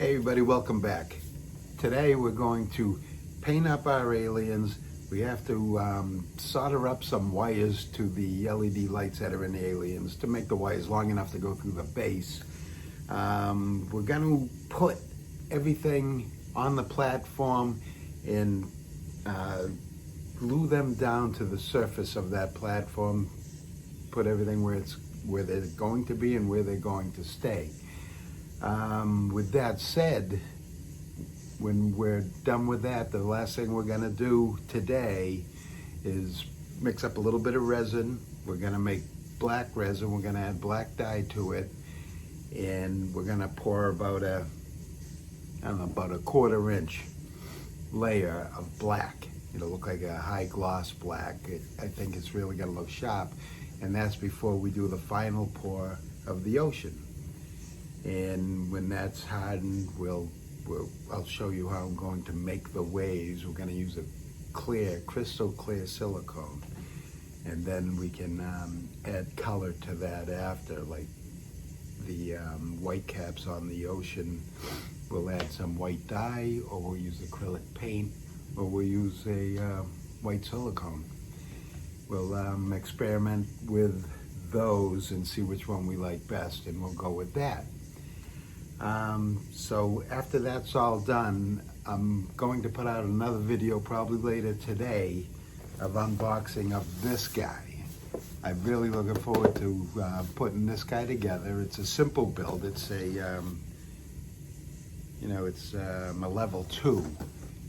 Hey everybody, welcome back. Today we're going to paint up our aliens. We have to solder up some wires to the LED lights that are in the aliens to make the wires long enough to go through the base. We're going to put everything on the platform and glue them down to the surface of that platform. Put everything where they're going to be and where they're going to stay. With that said, when we're done with that, the last thing we're gonna do today is mix up a little bit of resin. We're gonna make black resin. We're gonna add black dye to it, and we're gonna pour about a 1/4 inch layer of black. It'll look like a high gloss black. I think it's really gonna look sharp, and that's before we do the final pour of the ocean. And when that's hardened, I'll show you how I'm going to make the waves. We're going to use a crystal clear silicone, and then we can add color to that after, like the white caps on the ocean. We'll add some white dye, or we'll use acrylic paint, or we'll use a white silicone. We'll experiment with those and see which one we like best, and we'll go with that. So after that's all done, I'm going to put out another video probably later today of unboxing of this guy. I'm really looking forward to putting this guy together. It's a simple build. It's a, it's a level 2,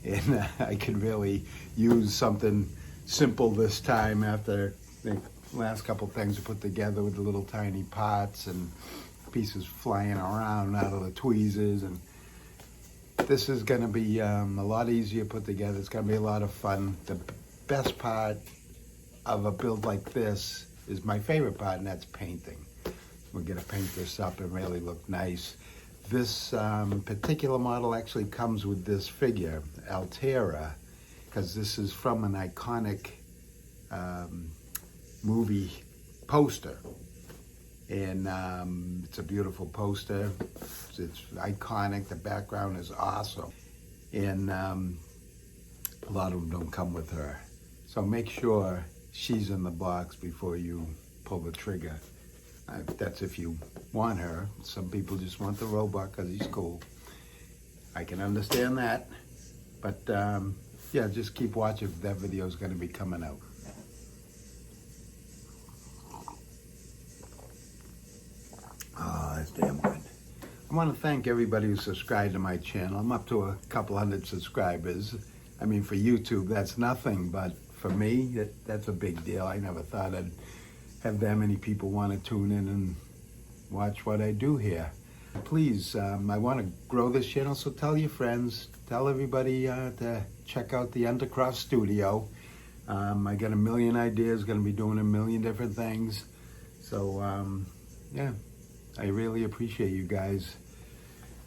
and I could really use something simple this time after the last couple things I put together with the little tiny pots and pieces flying around out of the tweezers. And this is going to be a lot easier put together. It's going to be a lot of fun. The best part of a build like this is my favorite part, and that's painting. We're going to paint this up and really look nice. This particular model actually comes with this figure, Altera, because this is from an iconic movie poster. And it's a beautiful poster. It's iconic. The background is awesome. And a lot of them don't come with her. So make sure she's in the box before you pull the trigger. That's if you want her. Some people just want the robot because he's cool. I can understand that. But yeah, just keep watching. That video is going to be coming out. Oh, that's damn good. I want to thank everybody who subscribed to my channel. I'm up to a couple hundred subscribers. I mean, for YouTube, that's nothing, but for me, that's a big deal. I never thought I'd have that many people want to tune in and watch what I do here. Please, I want to grow this channel, so tell your friends, tell everybody to check out the Undercroft Studio. I got a million ideas, going to be doing a million different things. So, yeah. I really appreciate you guys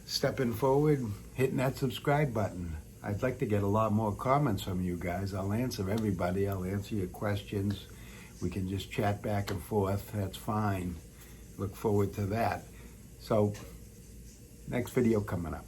stepping forward, hitting that subscribe button. I'd like to get a lot more comments from you guys. I'll answer everybody. I'll answer your questions. We can just chat back and forth. That's fine. Look forward to that. So, next video coming up.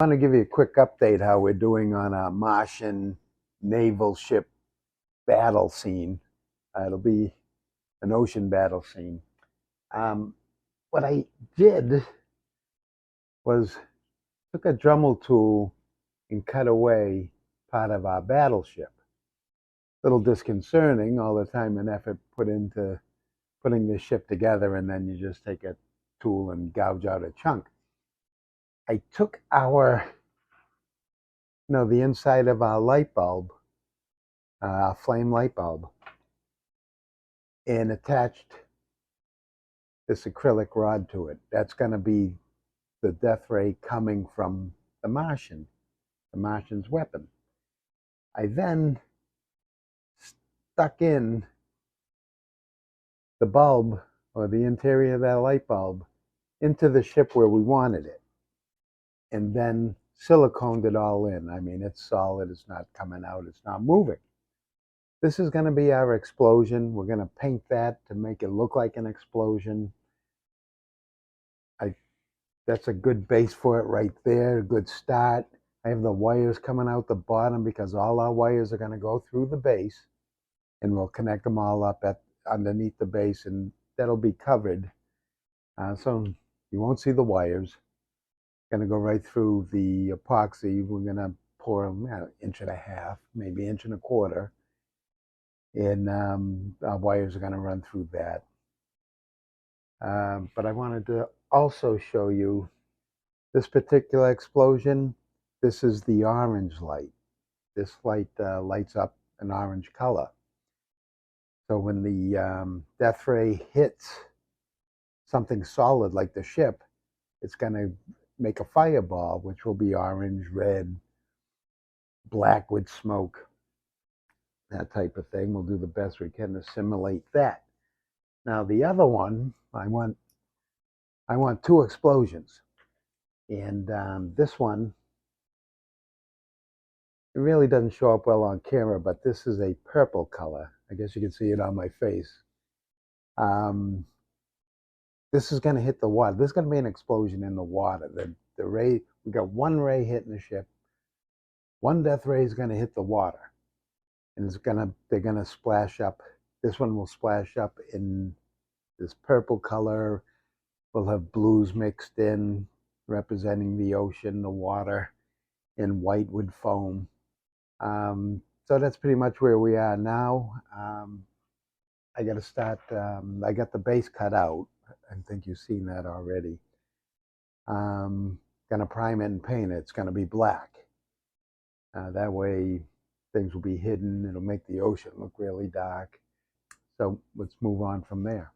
I want to give you a quick update how we're doing on a Martian naval ship battle scene. It'll be an ocean battle scene. What I did was took a Dremel tool and cut away part of our battleship. A little disconcerting, all the time and effort put into putting the ship together, and then you just take a tool and gouge out a chunk. I took the inside of our light bulb, our flame light bulb, and attached this acrylic rod to it. That's going to be the death ray coming from the Martian's weapon. I then stuck in the bulb, or the interior of that light bulb, into the ship where we wanted it, and then siliconed it all in. I mean, it's solid, it's not coming out, it's not moving. This is going to be our explosion. We're going to paint that to make it look like an explosion. That's a good base for it right there, a good start. I have the wires coming out the bottom because all our wires are going to go through the base, and we'll connect them all up underneath the base, and that'll be covered. So you won't see the wires. Going to go right through the epoxy. We're going to pour an inch and a half, maybe inch and a quarter, and our wires are going to run through that. But I wanted to also show you this particular explosion. This is the orange light. This light lights up an orange color. So when the death ray hits something solid like the ship, it's going to make a fireball, which will be orange, red, black with smoke, that type of thing. We'll do the best we can to simulate that. Now the other one, I want 2 explosions, and this one, it really doesn't show up well on camera, but this is a purple color. I guess you can see it on my face. This is going to hit the water. This is going to be an explosion in the water. The ray, we got 1 ray hitting the ship. 1 death ray is going to hit the water, and they're going to splash up. This one will splash up in this purple color. We'll have blues mixed in, representing the ocean, the water, and white with foam. So that's pretty much where we are now. I got to start. I got the base cut out. I think you've seen that already. Gonna prime it and paint it. It's gonna be black. That way things will be hidden. It'll make the ocean look really dark. So let's move on from there.